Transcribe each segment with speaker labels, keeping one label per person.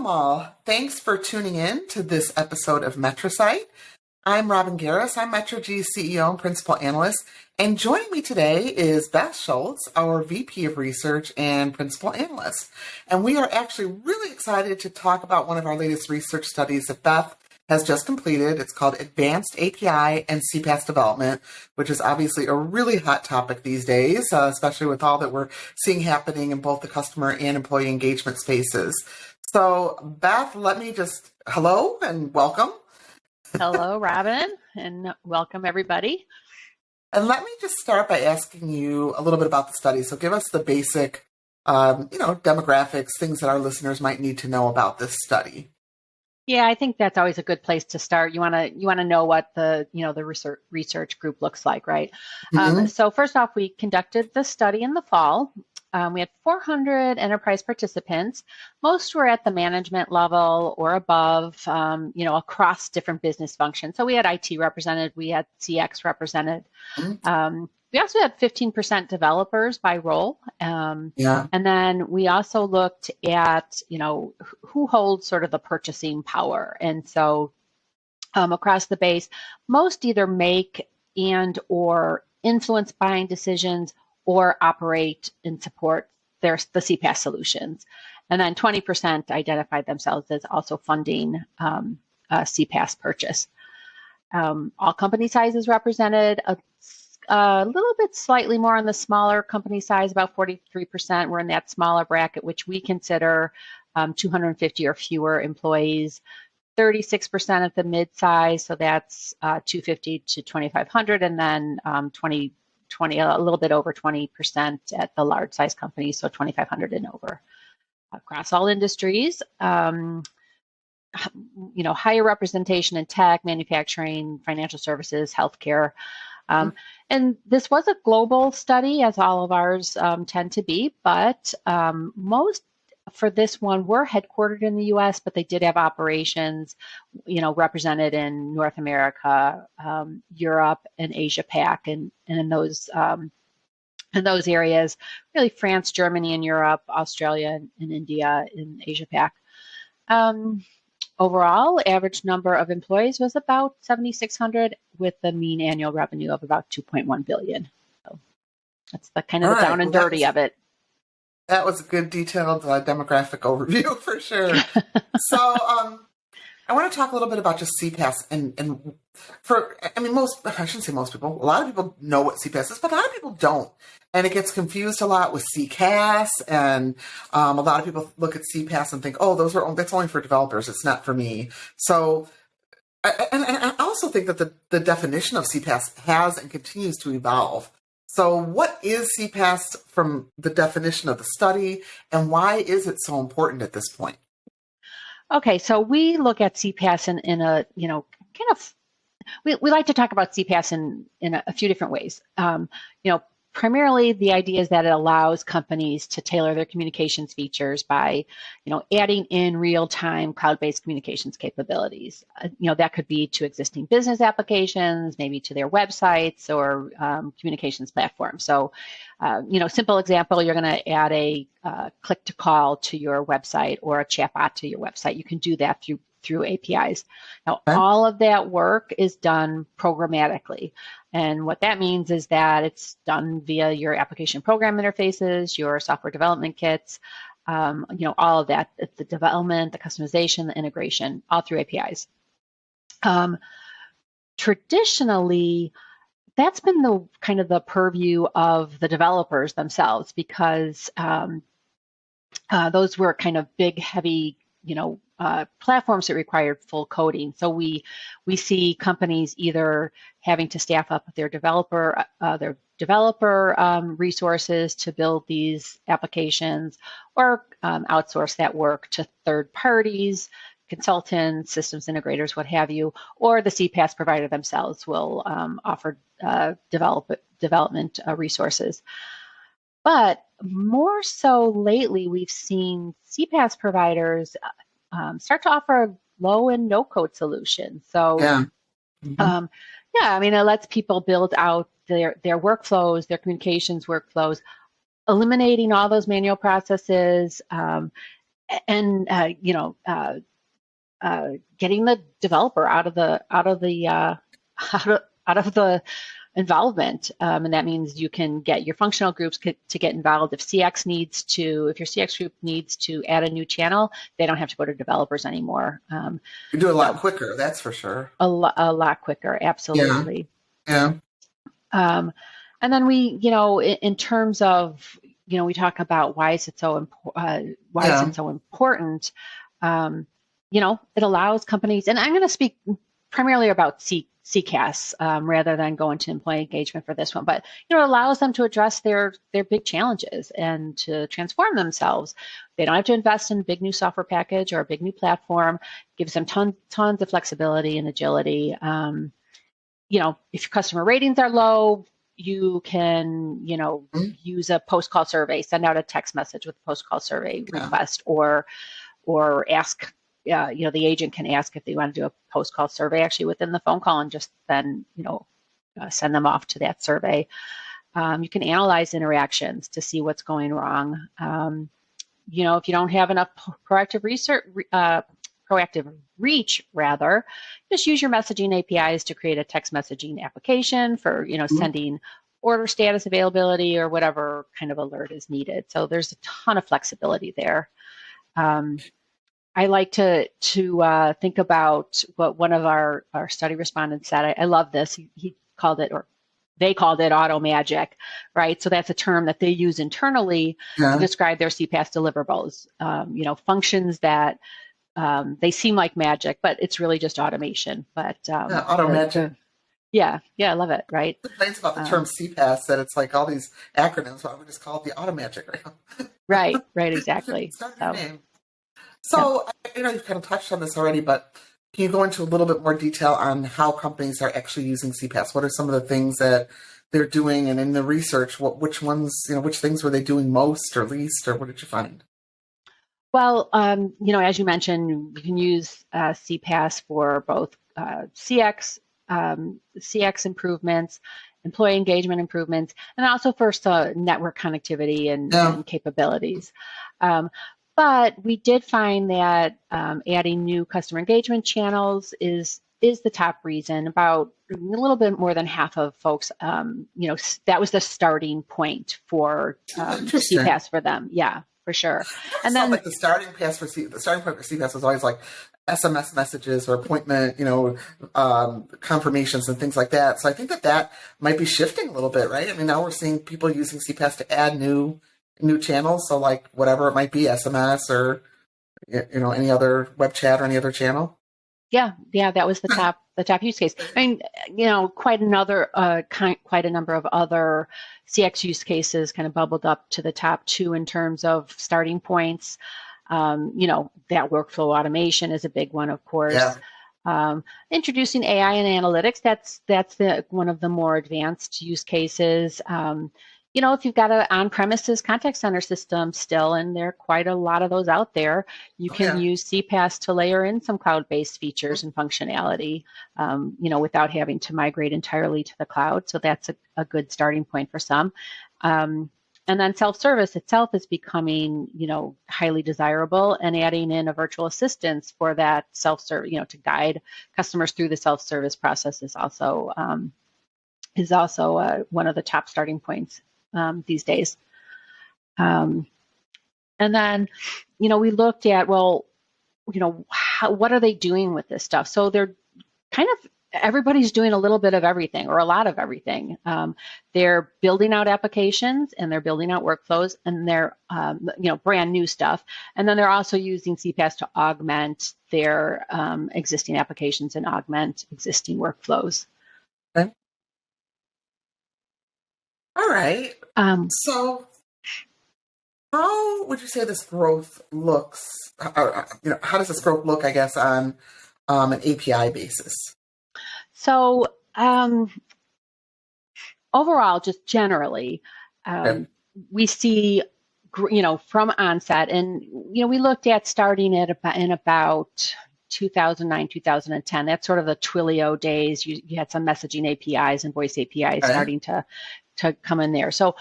Speaker 1: Welcome all. Thanks for tuning in to this episode of MetriSight. I'm Robin Garris. I'm MetriG's CEO and Principal Analyst. And joining me today is Beth Schultz, our VP of Research and Principal Analyst. And we are actually really excited to talk about one of our latest research studies that Beth has just completed. It's called Advanced API and CPaaS Development, which is obviously a really hot topic these days, especially with all that we're seeing happening in both the customer and employee engagement spaces. So, Beth, let me just, hello and welcome.
Speaker 2: Hello, Robin, and welcome everybody.
Speaker 1: And let me just start by asking you a little bit about the study. So give us the basic, demographics, things that our listeners might need to know about this study.
Speaker 2: Yeah, I think that's always a good place to start. You want to know what the research group looks like, right?
Speaker 1: Mm-hmm.
Speaker 2: So first off, we conducted the study in the fall. We had 400 enterprise participants. Most were at the management level or above, across different business functions. So we had IT represented, we had CX represented.
Speaker 1: Mm-hmm.
Speaker 2: We also had 15% developers by role. And then we also looked at, who holds sort of the purchasing power. And so across the base, most either make and or influence buying decisions or operate and support the CPaaS solutions. And then 20% identified themselves as also funding a CPaaS purchase. All company sizes represented, a little bit slightly more on the smaller company size, about 43% were in that smaller bracket, which we consider 250 or fewer employees, 36% at the mid-size, so that's 250 to 2,500, and then 20, a little bit over 20% at the large size companies, so 2,500 and over. Across all industries, higher representation in tech, manufacturing, financial services, healthcare. And this was a global study, as all of ours tend to be, but most for this one were headquartered in the U.S., but they did have operations, represented in North America, Europe, and Asia Pac, and in those areas, really France, Germany, and Europe, Australia, and India in Asia Pac. Overall, average number of employees was about 7,600 with the mean annual revenue of about 2.1 billion. So that's the kind of the down and dirty of it.
Speaker 1: That was a good detailed demographic overview for sure. So I want to talk a little bit about just CPaaS I shouldn't say most people. A lot of people know what CPaaS is, but a lot of people don't. And it gets confused a lot with CCaaS. And a lot of people look at CPaaS and think, oh, that's only for developers. It's not for me. So, and I also think that the definition of CPaaS has and continues to evolve. So what is CPaaS from the definition of the study, and why is it so important at this point?
Speaker 2: Okay, so we look at CPaaS in a, we like to talk about CPaaS in a few different ways. Primarily the idea is that it allows companies to tailor their communications features by, adding in real-time cloud-based communications capabilities. That could be to existing business applications, maybe to their websites or communications platforms. So, simple example, you're going to add a click-to-call to your website or a chatbot to your website. You can do that through APIs. Now, all of that work is done programmatically. And what that means is that it's done via your application program interfaces, your software development kits, all of that, the development, the customization, the integration, all through APIs. Traditionally, that's been the kind of the purview of the developers themselves, because those were kind of big, heavy, platforms that required full coding. So we see companies either having to staff up their developer resources to build these applications, or outsource that work to third parties, consultants, systems integrators, what have you, or the CPaaS provider themselves will offer development resources. But more so lately, we've seen CPaaS providers start to offer low and no code solutions. So, it lets people build out their workflows, their communications workflows, eliminating all those manual processes, and getting the developer out of the involvement, and that means you can get your functional groups to get involved. If your CX group needs to add a new channel, they don't have to go to developers anymore.
Speaker 1: You do a lot quicker, that's for sure.
Speaker 2: A lot quicker, absolutely.
Speaker 1: Yeah.
Speaker 2: And then we, in terms of, we talk about why is it so important. It allows companies, and I'm going to speak primarily about CCaaS rather than go into employee engagement for this one, but it allows them to address their big challenges and to transform themselves. They don't have to invest in a big new software package or a big new platform. Gives them tons of flexibility and agility. If your customer ratings are low, you can use a post-call survey, send out a text message with a post-call survey request, or ask. The agent can ask if they want to do a post-call survey actually within the phone call, and just then, send them off to that survey. You can analyze interactions to see what's going wrong. If you don't have enough proactive reach, just use your messaging APIs to create a text messaging application for, sending order status availability or whatever kind of alert is needed. So there's a ton of flexibility there. I like to think about what one of our study respondents said. I love this. He called it, or they called it, auto magic, right? So that's a term that they use internally to describe their CPaaS deliverables. Functions that they seem like magic, but it's really just automation. But
Speaker 1: auto magic.
Speaker 2: Yeah, I love it, right?
Speaker 1: It complains about the term CPaaS, that it's like all these acronyms. Why don't we just call it the auto magic?
Speaker 2: Right, exactly.
Speaker 1: It's not your name. So, you've kind of touched on this already, but can you go into a little bit more detail on how companies are actually using CPaaS? What are some of the things that they're doing, and in the research, which things were they doing most or least, or what did you find?
Speaker 2: Well, as you mentioned, you can use CPaaS for both CX improvements, employee engagement improvements, and also for network connectivity and capabilities. But we did find that adding new customer engagement channels is the top reason. About a little bit more than half of folks, that was the starting point for CPaaS for them. Yeah, for sure.
Speaker 1: And then, like the starting point for CPaaS was always like SMS messages or appointment, confirmations and things like that. So I think that might be shifting a little bit, right? I mean, now we're seeing people using CPaaS to add new channels, so like whatever it might be, SMS or any other web chat or any other channel.
Speaker 2: Yeah, that was the top use case. I mean, quite a number of other CX use cases kind of bubbled up to the top two in terms of starting points. That workflow automation is a big one, of course. Yeah. Introducing AI and analytics, that's one of the more advanced use cases. If you've got an on-premises contact center system still, and there are quite a lot of those out there, you can use CPaaS to layer in some cloud-based features and functionality, without having to migrate entirely to the cloud. So that's a good starting point for some. And then self-service itself is becoming, highly desirable, and adding in a virtual assistant for that self-service, to guide customers through the self-service process is also one of the top starting points these days. And then, we looked at, what are they doing with this stuff? So they're everybody's doing a little bit of everything, or a lot of everything. They're building out applications, and they're building out workflows, and they're, brand new stuff. And then they're also using CPaaS to augment their existing applications and augment existing workflows.
Speaker 1: Okay. All right. So how would you say this growth looks? How does this growth look, I guess, on an API basis?
Speaker 2: So overall, just generally, we see, from onset, and, we looked at starting in about 2009, 2010. That's sort of the Twilio days. You had some messaging APIs and voice APIs starting to come in there. So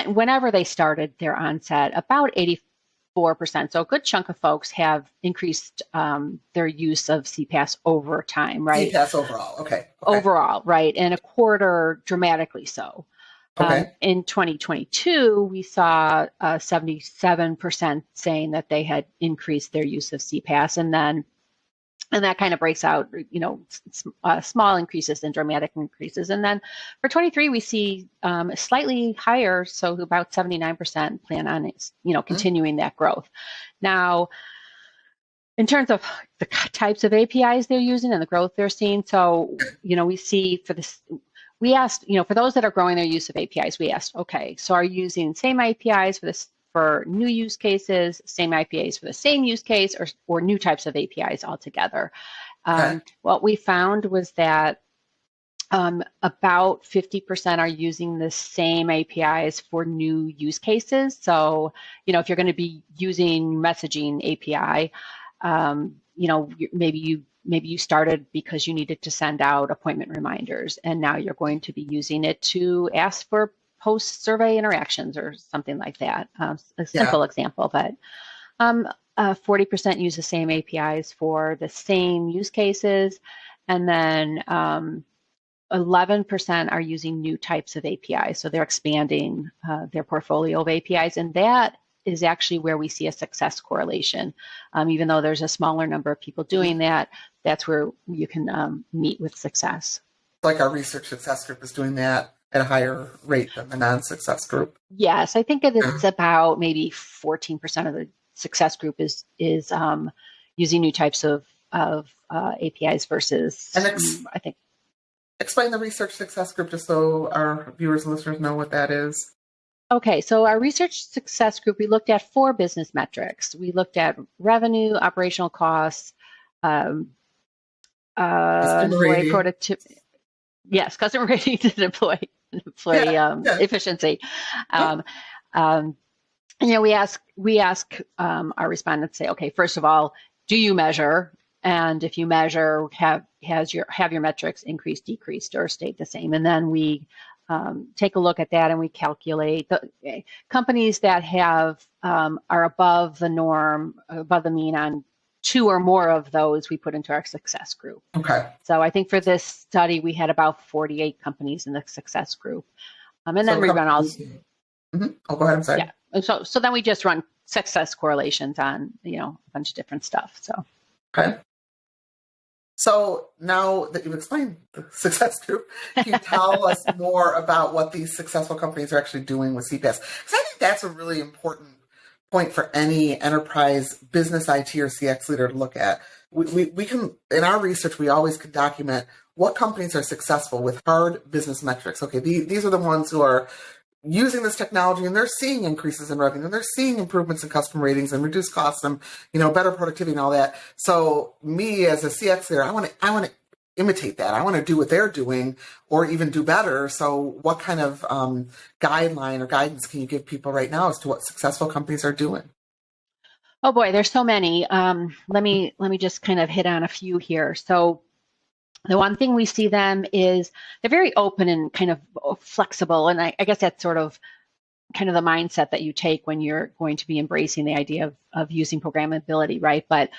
Speaker 2: whenever they started their onset, about 84%. So a good chunk of folks have increased their use of CPaaS over time, right?
Speaker 1: CPaaS overall, okay.
Speaker 2: Overall, right, and a quarter dramatically so.
Speaker 1: Okay.
Speaker 2: In 2022, we saw 77% saying that they had increased their use of CPaaS, and that kind of breaks out, small increases and dramatic increases. And then for 23, we see slightly higher, so about 79% plan on continuing that growth. Now, in terms of the types of APIs they're using and the growth they're seeing, so we see for this. We asked, for those that are growing their use of APIs, we asked, okay, so are you using same APIs for new use cases, same APIs for the same use case, or new types of APIs altogether?
Speaker 1: Okay.
Speaker 2: What we found was that about 50% are using the same APIs for new use cases. So, if you're going to be using messaging API, maybe you started because you needed to send out appointment reminders, and now you're going to be using it to ask for post-survey interactions or something like that. A simple example, but 40% use the same APIs for the same use cases, and then 11% are using new types of APIs. So they're expanding their portfolio of APIs, and that is actually where we see a success correlation. Even though there's a smaller number of people doing that, that's where you can meet with success.
Speaker 1: Like our research success group is doing that at a higher rate than the non-success group.
Speaker 2: Yes, I think it's about maybe 14% of the success group is using new types of APIs versus, I think.
Speaker 1: Explain the research success group just so our viewers and listeners know what that is.
Speaker 2: Okay, so our research success group, we looked at 4 business metrics. We looked at revenue, operational costs, employee productivity. Yes, customer rating and employee efficiency. We ask our respondents, say, okay, first of all, do you measure? And if you measure, have your metrics increased, decreased, or stayed the same? And then we take a look at that, and we calculate the companies that are above the norm, above the mean on 2 or more of those. We put into our success group.
Speaker 1: Okay.
Speaker 2: So I think for this study, we had about 48 companies in the success group, and then we run all.
Speaker 1: Mm-hmm. Oh, go ahead. I'm sorry.
Speaker 2: Yeah. So then we just run success correlations on a bunch of different stuff. So.
Speaker 1: Okay. So now that you've explained the success group, can you tell us more about what these successful companies are actually doing with CPaaS? Because I think that's a really important point for any enterprise business IT or CX leader to look at. We can, in our research, we always can document what companies are successful with hard business metrics. Okay, these are the ones who are using this technology, and they're seeing increases in revenue, and they're seeing improvements in customer ratings and reduced costs and better productivity and all that. So me as a CX leader, I want to imitate that. I want to do what they're doing, or even do better. So what kind of guideline or guidance can you give people right now as to what successful companies are doing?
Speaker 2: Oh boy, there's so many. Let me just kind of hit on a few here. So the one thing we see them is they're very open and kind of flexible. And I guess that's sort of kind of the mindset that you take when you're going to be embracing the idea of using programmability, right? But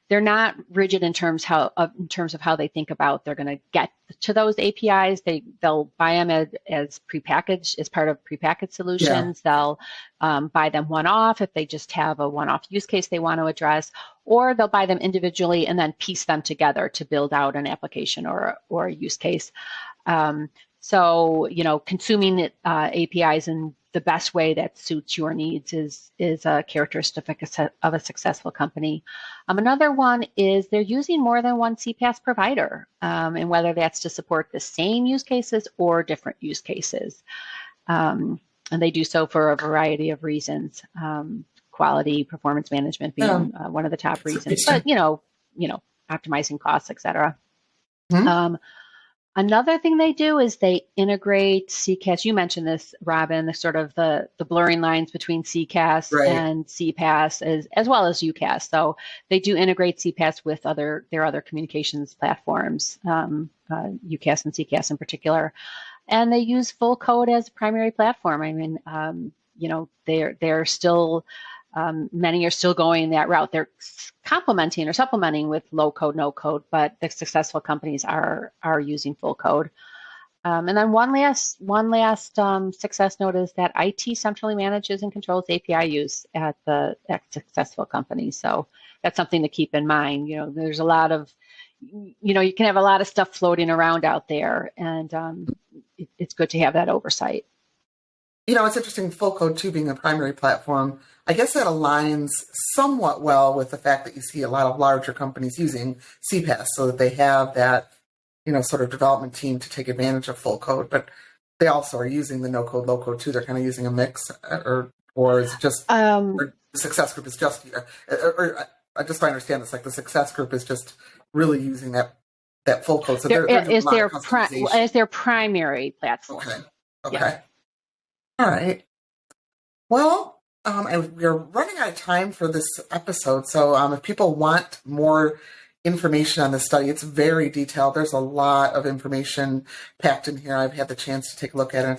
Speaker 2: they're not rigid in terms of how they think about they're going to get to those APIs. They'll buy them as prepackaged, as part of prepackaged solutions. Yeah. They'll buy them one-off if they just have a one-off use case they want to address, or they'll buy them individually and then piece them together to build out an application or a use case. So, consuming APIs in the best way that suits your needs is a characteristic of a successful company. Another one is they're using more than one CPaaS provider, and whether that's to support the same use cases or different use cases. And they do so for a variety of reasons, quality, performance management being one of the top reasons, but, optimizing costs, et cetera. Mm-hmm. Another thing they do is they integrate CCaaS. You mentioned this, Robin, the blurring lines between CCaaS and CPaaS as well as UCaaS. So they do integrate CPaaS with their other communications platforms, UCaaS and CCaaS in particular. And they use full code as a primary platform. I mean, they're still, many are still going that route. They're complementing or supplementing with low code, no code, but the successful companies are using full code. And then one last success note is that IT centrally manages and controls API use at successful companies. So that's something to keep in mind. There's a lot of, you can have a lot of stuff floating around out there, and it's good to have that oversight.
Speaker 1: It's interesting, full code too being a primary platform. I guess that aligns somewhat well with the fact that you see a lot of larger companies using CPaaS so that they have that, sort of development team to take advantage of full code, but they also are using the no code, low code too. They're kind of using a mix, or is it just the success group is just, or I just understand it's like the success group is just really using that full code. So
Speaker 2: is their primary platform.
Speaker 1: Okay. Yeah. All right. Well, we're running out of time for this episode. So if people want more information on this study, it's very detailed. There's a lot of information packed in here. I've had the chance to take a look at it.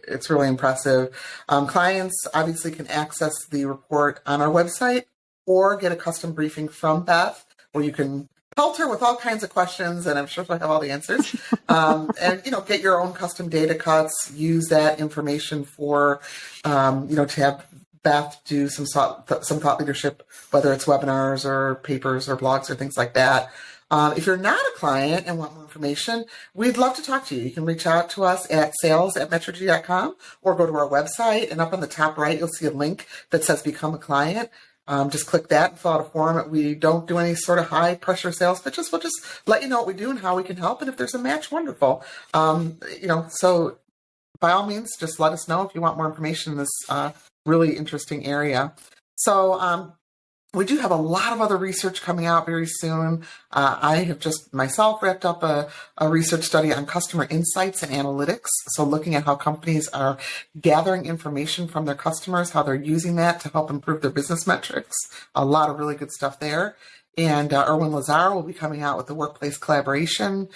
Speaker 1: It's really impressive. Clients obviously can access the report on our website or get a custom briefing from Beth, where you can pelt her with all kinds of questions, and I'm sure she'll have all the answers. And get your own custom data cuts. Use that information for, to have Beth do some thought leadership, whether it's webinars or papers or blogs or things like that. If you're not a client and want more information, we'd love to talk to you. You can reach out to us at sales@metrigy.com or go to our website, and up on the top right, you'll see a link that says Become a Client. Just click that and fill out a form. We don't do any sort of high pressure sales pitches. We'll just let you know what we do and how we can help. And if there's a match, wonderful. So by all means, just let us know if you want more information in this really interesting area. So we do have a lot of other research coming out very soon. I have just myself wrapped up a research study on customer insights and analytics. So looking at how companies are gathering information from their customers, how they're using that to help improve their business metrics. A lot of really good stuff there. And Erwin Lazar will be coming out with the workplace collaboration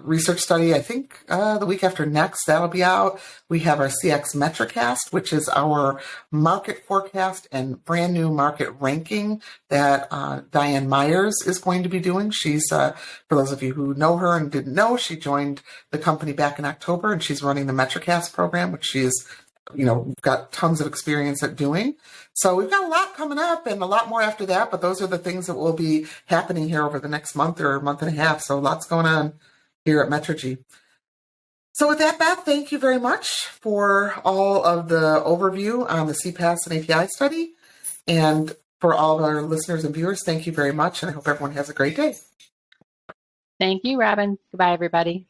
Speaker 1: research study, I think the week after next. That'll be out. We have our CX MetriCast, which is our market forecast and brand new market ranking that Diane Myers is going to be doing. She's, for those of you who know her and didn't know, she joined the company back in October, and she's running the MetriCast program, which she's got tons of experience at doing. So we've got a lot coming up and a lot more after that, but those are the things that will be happening here over the next month or month and a half. So lots going on here at Metrigy. So with that, Beth, thank you very much for all of the overview on the CPaaS and API study. And for all of our listeners and viewers, thank you very much. And I hope everyone has a great day.
Speaker 2: Thank you, Robin. Goodbye, everybody.